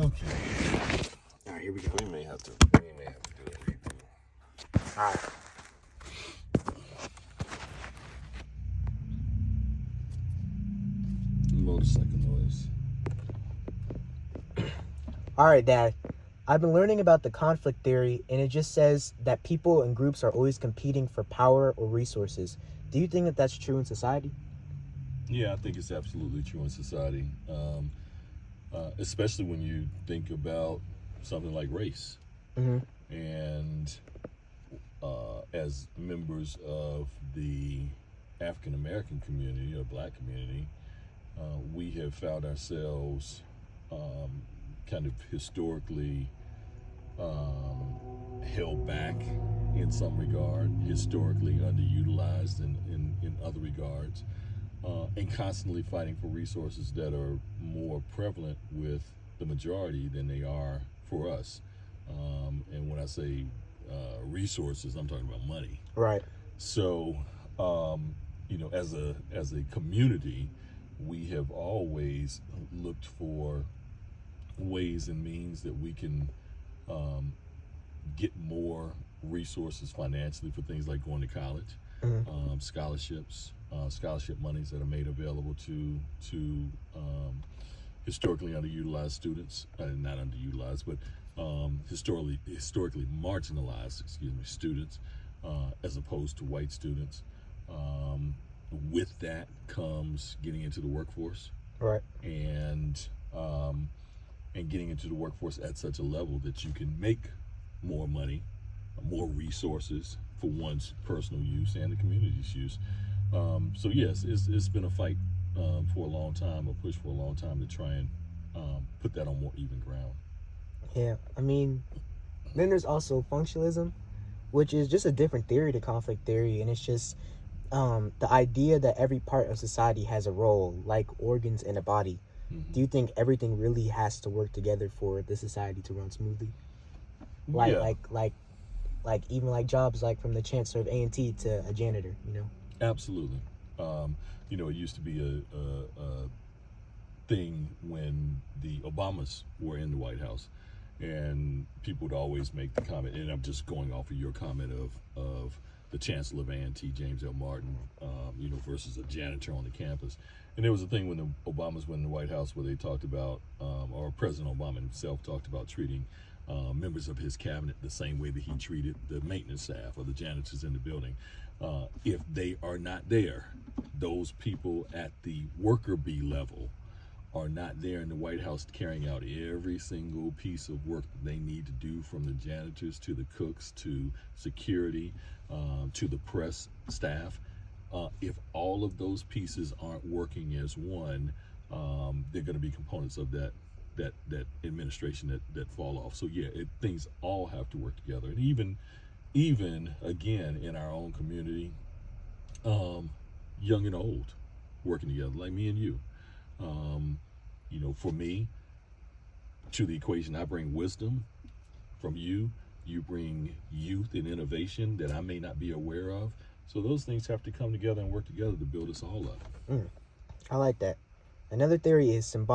Okay. All right, here we go. We may have to do a review. All right. Motorcycle noise. All right, Dad. I've been learning about the conflict theory, and it just says that people and groups are always competing for power or resources. Do you think that that's true in society? Yeah, I think it's absolutely true in society, especially when you think about something like race. Mm-hmm. And as members of the African American community or Black community, we have found ourselves kind of historically held back in some regard, historically underutilized in other regards, and constantly fighting for resources that are more prevalent with the majority than they are for us. And when I say resources, I'm talking about money. Right. So, as a community, we have always looked for ways and means that we can get more resources financially for things like going to college, Mm-hmm. scholarships, scholarship monies that are made available to historically underutilized students, not underutilized, but historically marginalized, students, as opposed to white students. With that comes getting into the workforce, Right. and getting into the workforce at such a level that you can make more money, more resources for one's personal use and the community's use. So yes, it's been a fight for a long time, a push for a long time to try and put that on more even ground. Yeah. I mean, then there's also functionalism, which is just a different theory to conflict theory, and it's just the idea that every part of society has a role, like organs in a body. Do you think everything really has to work together for the society to run smoothly? Like, Yeah, like, like, like even like jobs like from the chancellor of A&T to a janitor. absolutely. It used to be a thing when the Obamas were in the White House, and people would always make the comment, and I'm just going off of your comment of the Chancellor of A&T, James L. Martin, versus a janitor on the campus. And there was a thing when the Obamas were in the White House where they talked about, or President Obama himself talked about treating members of his cabinet the same way that he treated the maintenance staff or the janitors in the building. If they are not there, those people at the worker bee level are not there in the White House carrying out every single piece of work that they need to do, from the janitors to the cooks to security to the press staff. If all of those pieces aren't working as one, they're going to be components of that administration that fall off. So yeah, things all have to work together, and even again in our own community, young and old working together, like me and you. For me, to the equation, I bring wisdom. From you, you bring youth and innovation that I may not be aware of. So those things have to come together and work together to build us all up. I like that. Another theory is symbolic.